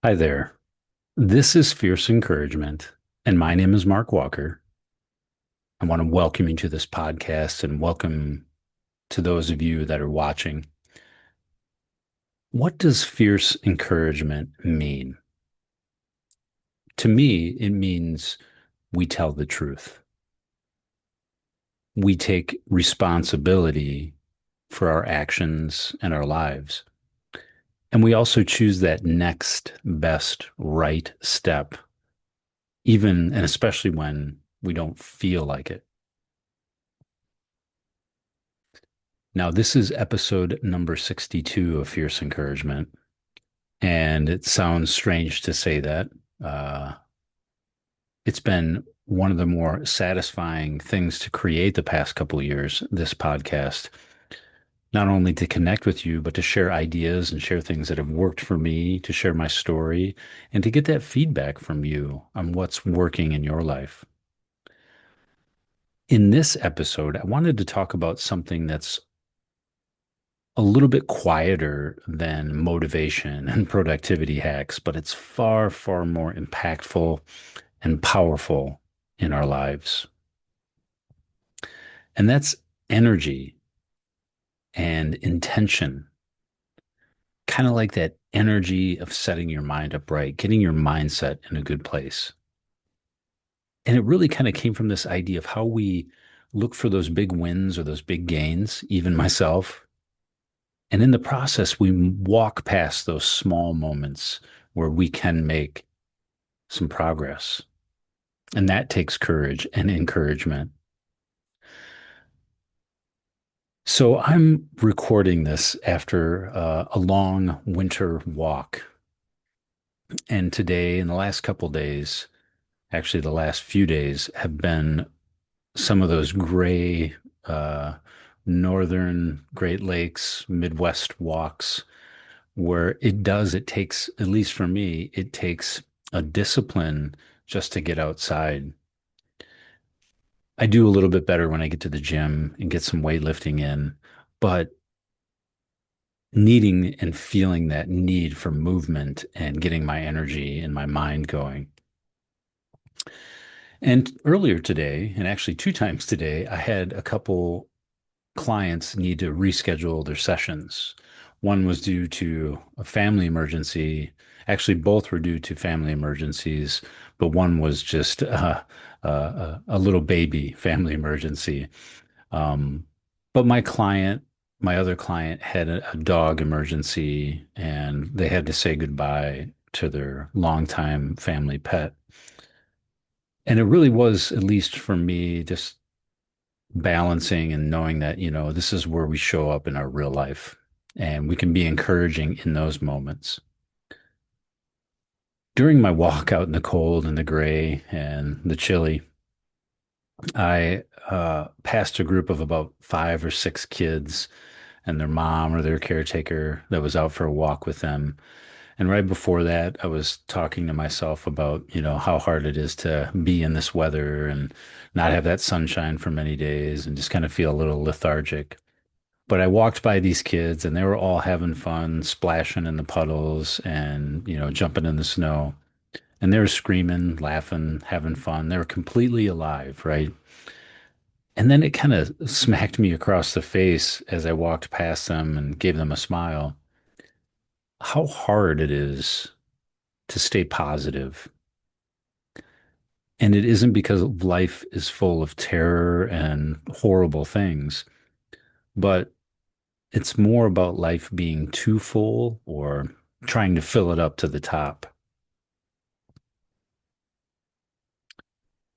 Hi there. This is Fierce Encouragement, and my name is Mark Walker. I want to welcome you to this podcast and welcome to those of you that are watching. What does fierce encouragement mean? To me, it means we tell the truth. We take responsibility for our actions and our lives. And we also choose that next best right step, even and especially when we don't feel like it. Now, this is episode number 62 of Fierce Encouragement, and it sounds strange to say that. Uh, it's been one of the more satisfying things to create the past couple of years, this podcast, not only to connect with you, but to share ideas and share things that have worked for me, to share my story, and to get that feedback from you on what's working in your life. In this episode, I wanted to talk about something that's a little bit quieter than motivation and productivity hacks, but it's far, far more impactful and powerful in our lives. And that's energy and intention, kind of like that energy of setting your mind up right, getting your mindset in a good place. And it really kind of came from this idea of how we look for those big wins or those big gains, even myself. And in the process, we walk past those small moments where we can make some progress. And that takes courage and encouragement. So I'm recording this after a long winter walk. And today, in the last couple of days, actually the last few days, have been some of those gray uh, northern Great Lakes, Midwest walks where it takes, at least for me, it takes a discipline just to get outside. I do a little bit better when I get to the gym and get some weightlifting in, but needing and feeling that need for movement and getting my energy and my mind going. And earlier today, and actually two times today, I had a couple clients need to reschedule their sessions. One was due to a family emergency. Actually, both were due to family emergencies, but one was just a little baby family emergency. Um, but my other client had a dog emergency and they had to say goodbye to their longtime family pet. And it really was, at least for me, just balancing and knowing that, this is where we show up in our real life and we can be encouraging in those moments. During my walk out in the cold and the gray and the chilly, I passed a group of about 5 or 6 kids and their mom or their caretaker that was out for a walk with them. And right before that, I was talking to myself about, how hard it is to be in this weather and not have that sunshine for many days and just kind of feel a little lethargic. But I walked by these kids and they were all having fun, splashing in the puddles and, jumping in the snow. And they were screaming, laughing, having fun. They were completely alive, right? And then it kind of smacked me across the face as I walked past them and gave them a smile. How hard it is to stay positive. And it isn't because life is full of terror and horrible things, but it's more about life being too full or trying to fill it up to the top.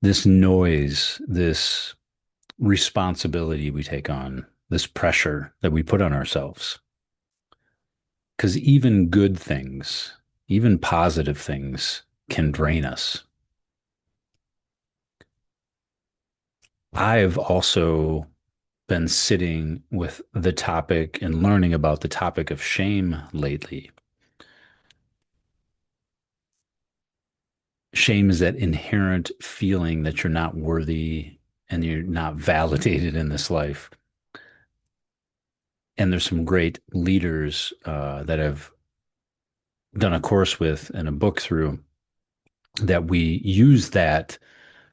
This noise, this responsibility we take on, this pressure that we put on ourselves. Because even good things, even positive things can drain us. I've also been sitting with the topic and learning about the topic of shame lately. Shame is that inherent feeling that you're not worthy and you're not validated in this life. And there's some great leaders that have done a course with and a book through that we use that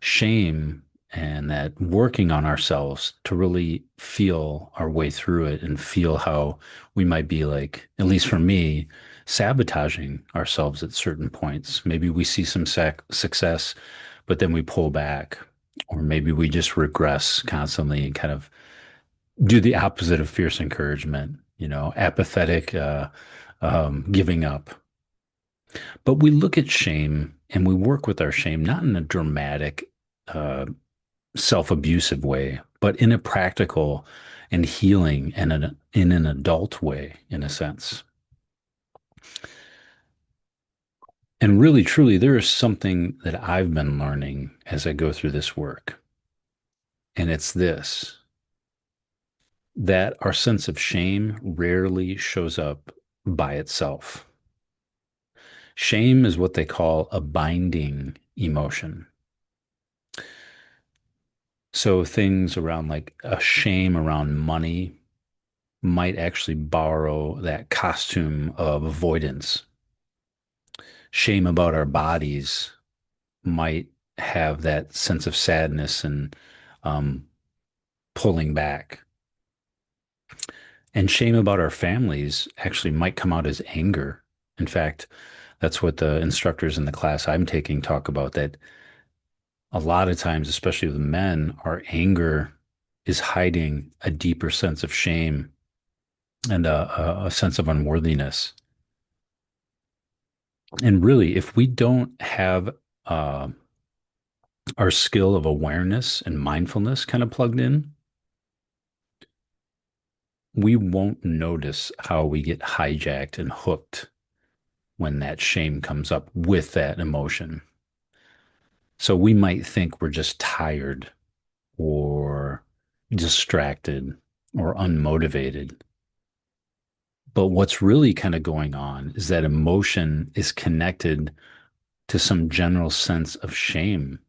shame and that working on ourselves to really feel our way through it and feel how we might be like, at least for me, sabotaging ourselves at certain points. Maybe we see some success, but then we pull back, or maybe we just regress constantly and kind of do the opposite of fierce encouragement, apathetic, giving up. But we look at shame and we work with our shame, not in a dramatic, uh, self-abusive way, but in a practical and healing and in an adult way, in a sense. And really, truly, there is something that I've been learning as I go through this work. And it's this, that our sense of shame rarely shows up by itself. Shame is what they call a binding emotion. So things around like a shame around money might actually borrow that costume of avoidance. Shame about our bodies might have that sense of sadness and um, pulling back. And shame about our families actually might come out as anger. In fact, that's what the instructors in the class I'm taking talk about, that a lot of times, especially with men, our anger is hiding a deeper sense of shame and a sense of unworthiness. And really, if we don't have uh, our skill of awareness and mindfulness kind of plugged in, we won't notice how we get hijacked and hooked when that shame comes up with that emotion. So we might think we're just tired or distracted or unmotivated. But what's really kind of going on is that emotion is connected to some general sense of shame.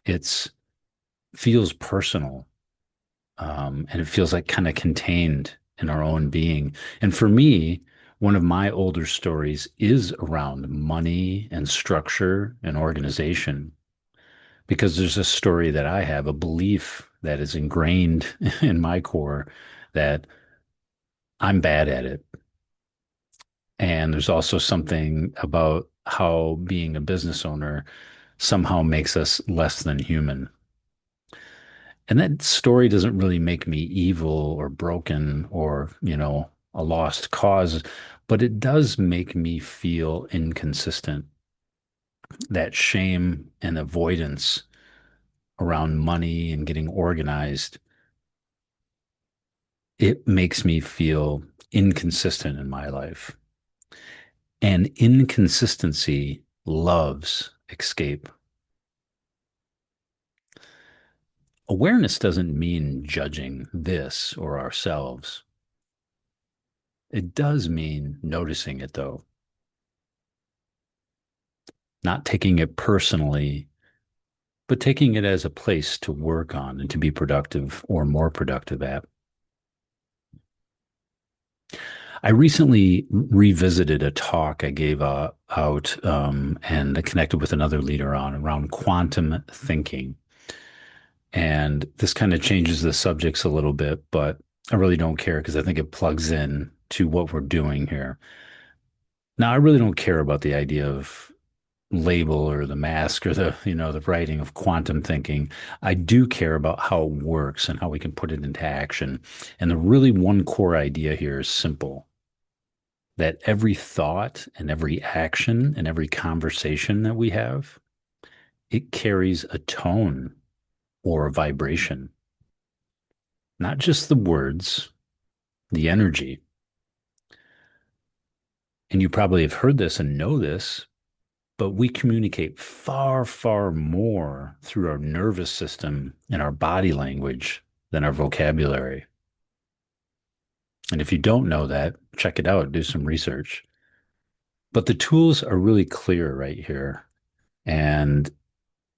It's feels personal, and it feels like kind of contained in our own being. And for me, one of my older stories is around money and structure and organization, because there's a story that I have, a belief that is ingrained in my core that I'm bad at it. And there's also something about how being a business owner somehow makes us less than human. And that story doesn't really make me evil or broken or, a lost cause, but it does make me feel inconsistent. That shame and avoidance around money and getting organized, it makes me feel inconsistent in my life. And inconsistency loves escape. Awareness doesn't mean judging this or ourselves. It does mean noticing it, though, not taking it personally, but taking it as a place to work on and to be productive or more productive at. I recently revisited a talk I gave out and I connected with another leader on around quantum thinking. And this kind of changes the subjects a little bit, but I really don't care because I think it plugs in to what we're doing here. Now, I really don't care about the idea of label or the mask or the writing of quantum thinking. I do care about how it works and how we can put it into action. And the really one core idea here is simple, that every thought and every action and every conversation that we have, it carries a tone or a vibration, not just the words, the energy. And you probably have heard this and know this, but we communicate far, far more through our nervous system and our body language than our vocabulary. And if you don't know that, check it out, do some research. But the tools are really clear right here. And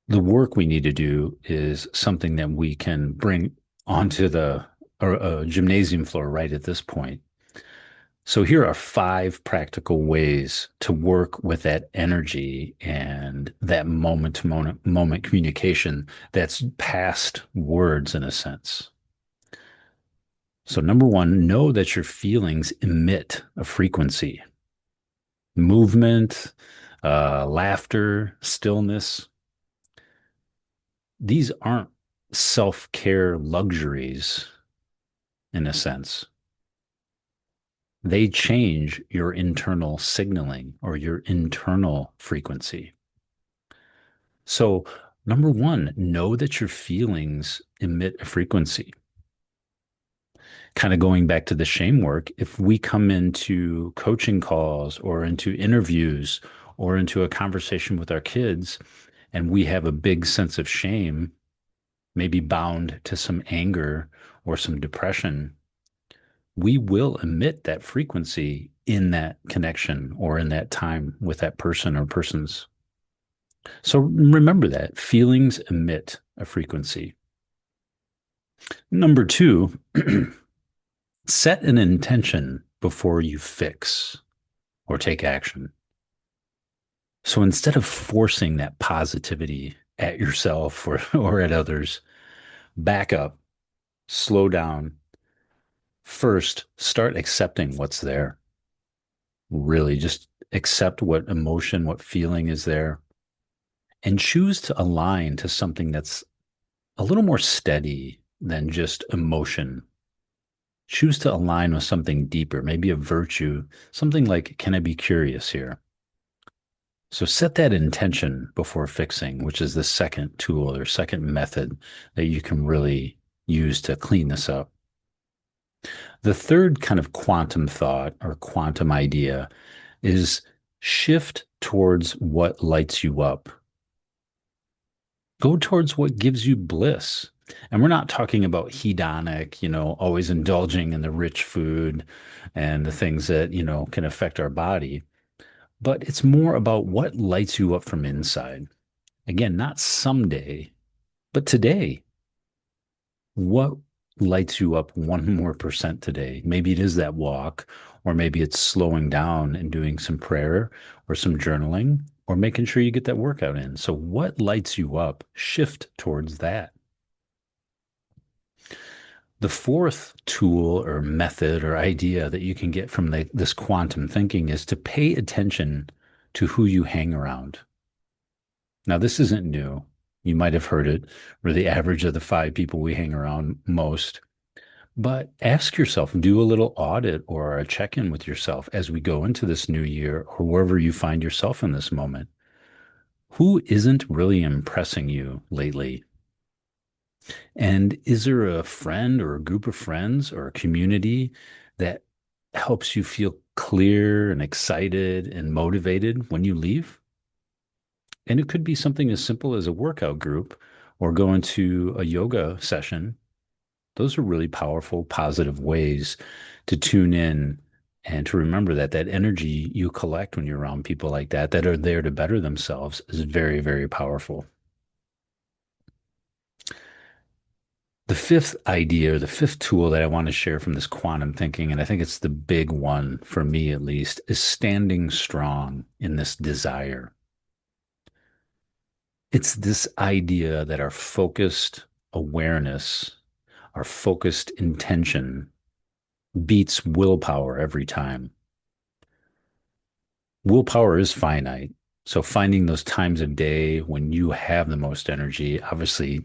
the work we need to do is something that we can bring onto the or a gymnasium floor right at this point. So here are five practical ways to work with that energy and that moment to moment communication that's past words in a sense. So number one, know that your feelings emit a frequency. Movement, laughter, stillness. These aren't self-care luxuries in a sense. They change your internal signaling or your internal frequency. So, number one, know that your feelings emit a frequency. Kind of going back to the shame work, if we come into coaching calls or into interviews or into a conversation with our kids and we have a big sense of shame, maybe bound to some anger or some depression, we will emit that frequency in that connection or in that time with that person or persons. So remember that feelings emit a frequency. Number two, set an intention before you fix or take action. So instead of forcing that positivity at yourself or at others, back up, slow down. First, start accepting what's there. Really, just accept what emotion, what feeling is there, and choose to align to something that's a little more steady than just emotion. Choose to align with something deeper, maybe a virtue, something like, can I be curious here? So set that intention before fixing, which is the second tool or second method that you can really use to clean this up. The third kind of quantum thought or quantum idea is shift towards what lights you up. Go towards what gives you bliss. And we're not talking about hedonic, always indulging in the rich food and the things that, can affect our body, but it's more about what lights you up from inside. Again, not someday, but today. What lights you up 1 more% today? Maybe it is that walk, or maybe it's slowing down and doing some prayer or some journaling, or making sure you get that workout in. So, what lights you up? Shift towards that. The fourth tool or method or idea that you can get from this quantum thinking is to pay attention to who you hang around. Now, this isn't new. You might have heard it. We're the average of the five people we hang around most. But ask yourself, do a little audit or a check in with yourself as we go into this new year or wherever you find yourself in this moment. Who isn't really impressing you lately? And is there a friend or a group of friends or a community that helps you feel clear and excited and motivated when you leave? And it could be something as simple as a workout group or going to a yoga session. Those are really powerful, positive ways to tune in and to remember that that energy you collect when you're around people like that are there to better themselves is very, very powerful. The fifth idea, the fifth tool that I want to share from this quantum thinking, and I think it's the big one for me at least, is standing strong in this desire. It's this idea that our focused awareness, our focused intention beats willpower every time. Willpower is finite. So finding those times of day when you have the most energy, obviously,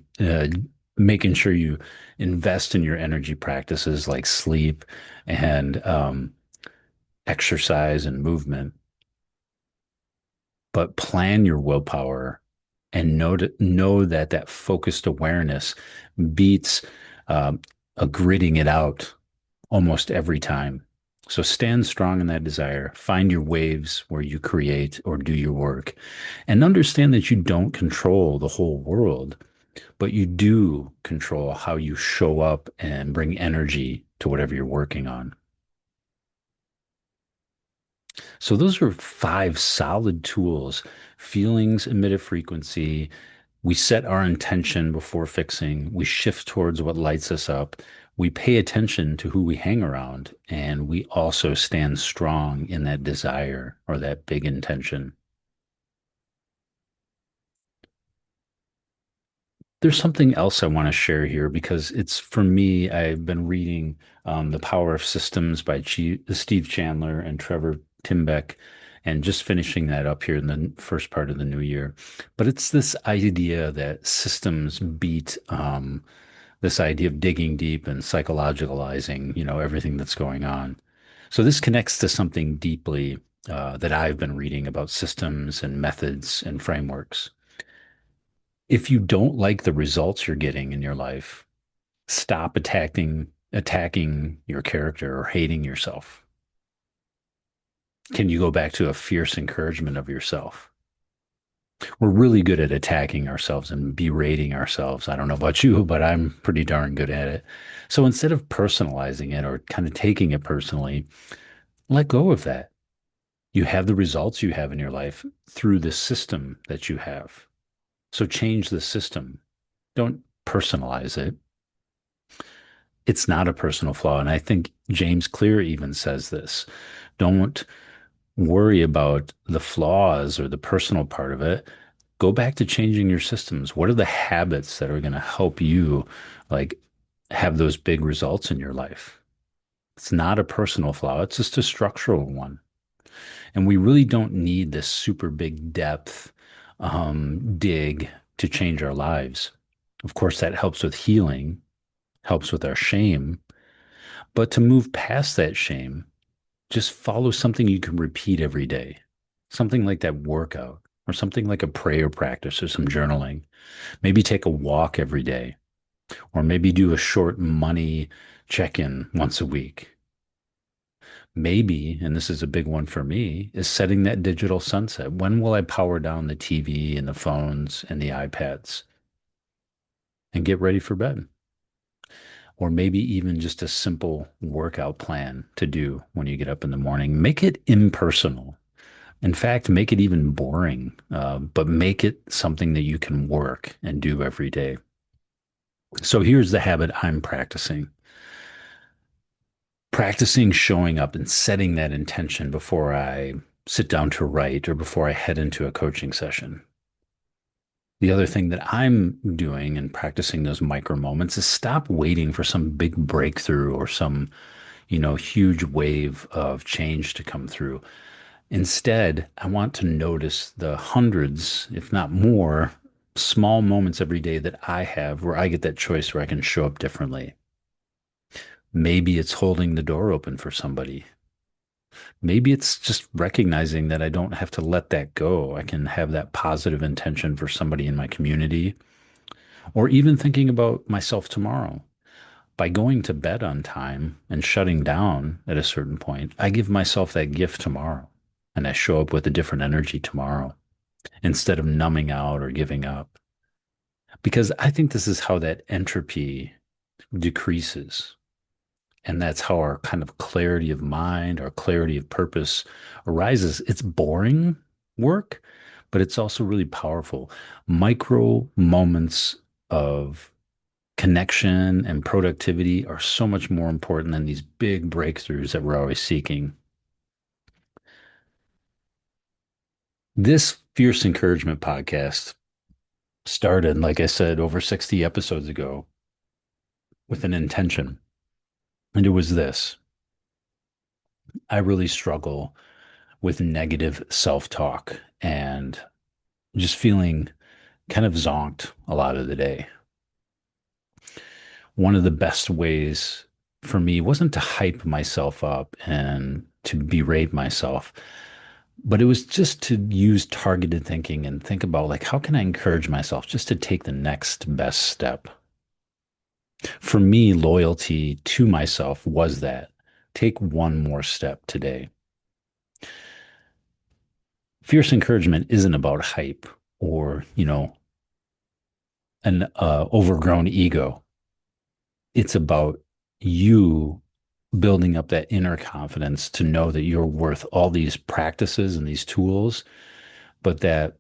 making sure you invest in your energy practices like sleep and exercise and movement, but plan your willpower and know that that focused awareness beats um, a gritting it out almost every time. So stand strong in that desire. Find your waves where you create or do your work, and understand that you don't control the whole world, but you do control how you show up and bring energy to whatever you're working on. So those are five solid tools. Feelings emit a frequency, We set our intention before fixing. We shift towards what lights us up. We pay attention to who we hang around, and we also stand strong in that desire or that big intention. There's something else I want to share here because it's for me, I've been reading The Power of Systems by Steve Chandler and Trevor Timbeck, and just finishing that up here in the first part of the new year. But it's this idea that systems beat this idea of digging deep and psychologicalizing, everything that's going on. So this connects to something deeply that I've been reading about systems and methods and frameworks. If you don't like the results you're getting in your life, stop attacking your character or hating yourself. Can you go back to a fierce encouragement of yourself? We're really good at attacking ourselves and berating ourselves. I don't know about you, but I'm pretty darn good at it. So instead of personalizing it or kind of taking it personally, let go of that. You have the results you have in your life through the system that you have. So change the system. Don't personalize it. It's not a personal flaw. And I think James Clear even says this. Don't worry about the flaws or the personal part of it. Go back to changing your systems. What are the habits that are going to help you like have those big results in your life? It's not a personal flaw. It's just a structural one. And we really don't need this super big depth dig to change our lives. Of course, that helps with healing, helps with our shame. But to move past that shame, just follow something you can repeat every day, something like that workout or something like a prayer practice or some journaling. Maybe take a walk every day, or maybe do a short money check in once a week. Maybe, and this is a big one for me, is setting that digital sunset. When will I power down the TV and the phones and the iPads and get ready for bed? Or maybe even just a simple workout plan to do when you get up in the morning. Make it impersonal. In fact, make it even boring, but make it something that you can work and do every day. So here's the habit I'm practicing. Practicing showing up and setting that intention before I sit down to write or before I head into a coaching session. The other thing that I'm doing and practicing those micro moments is stop waiting for some big breakthrough or some, huge wave of change to come through. Instead, I want to notice the hundreds, if not more, small moments every day that I have where I get that choice where I can show up differently. Maybe it's holding the door open for somebody. Maybe it's just recognizing that I don't have to let that go. I can have that positive intention for somebody in my community, or even thinking about myself tomorrow. By going to bed on time and shutting down at a certain point, I give myself that gift tomorrow and I show up with a different energy tomorrow instead of numbing out or giving up. Because I think this is how that entropy decreases. And that's how our kind of clarity of mind, our clarity of purpose arises. It's boring work, but it's also really powerful. Micro moments of connection and productivity are so much more important than these big breakthroughs that we're always seeking. This Fierce Encouragement podcast started, like I said, over 60 episodes ago with an intention. And it was this. I really struggle with negative self-talk and just feeling kind of zonked a lot of the day. One of the best ways for me wasn't to hype myself up and to berate myself, but it was just to use targeted thinking and think about like, how can I encourage myself just to take the next best step? For me, loyalty to myself was that take one more step today. Fierce encouragement isn't about hype or, an overgrown ego. It's about you building up that inner confidence to know that you're worth all these practices and these tools, but that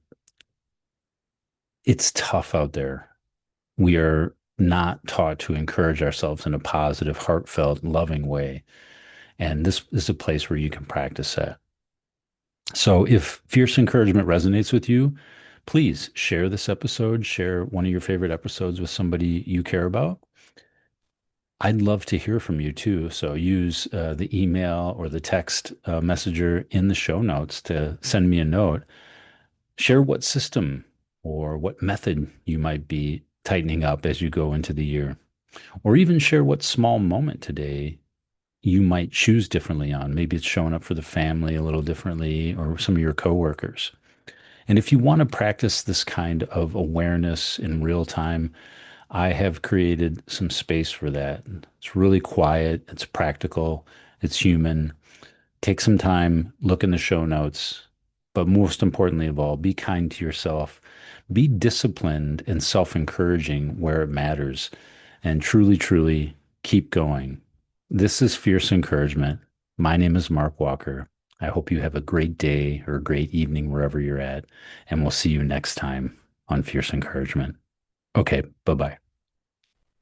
It's tough out there. We are not taught to encourage ourselves in a positive, heartfelt, loving way. And this is a place where you can practice that. So if fierce encouragement resonates with you, please share this episode, share one of your favorite episodes with somebody you care about. I'd love to hear from you too. So use the email or the text messenger in the show notes to send me a note. Share what system or what method you might be tightening up as you go into the year, or even share what small moment today you might choose differently on. Maybe it's showing up for the family a little differently or some of your coworkers. And if you want to practice this kind of awareness in real time, I have created some space for that. It's really quiet, it's practical, it's human. Take some time, look in the show notes, but most importantly of all, be kind to yourself. Be disciplined and self-encouraging where it matters, and truly, truly keep going. This is Fierce Encouragement. My name is Mark Walker. I hope you have a great day or a great evening wherever you're at, and we'll see you next time on Fierce Encouragement. Okay, bye-bye.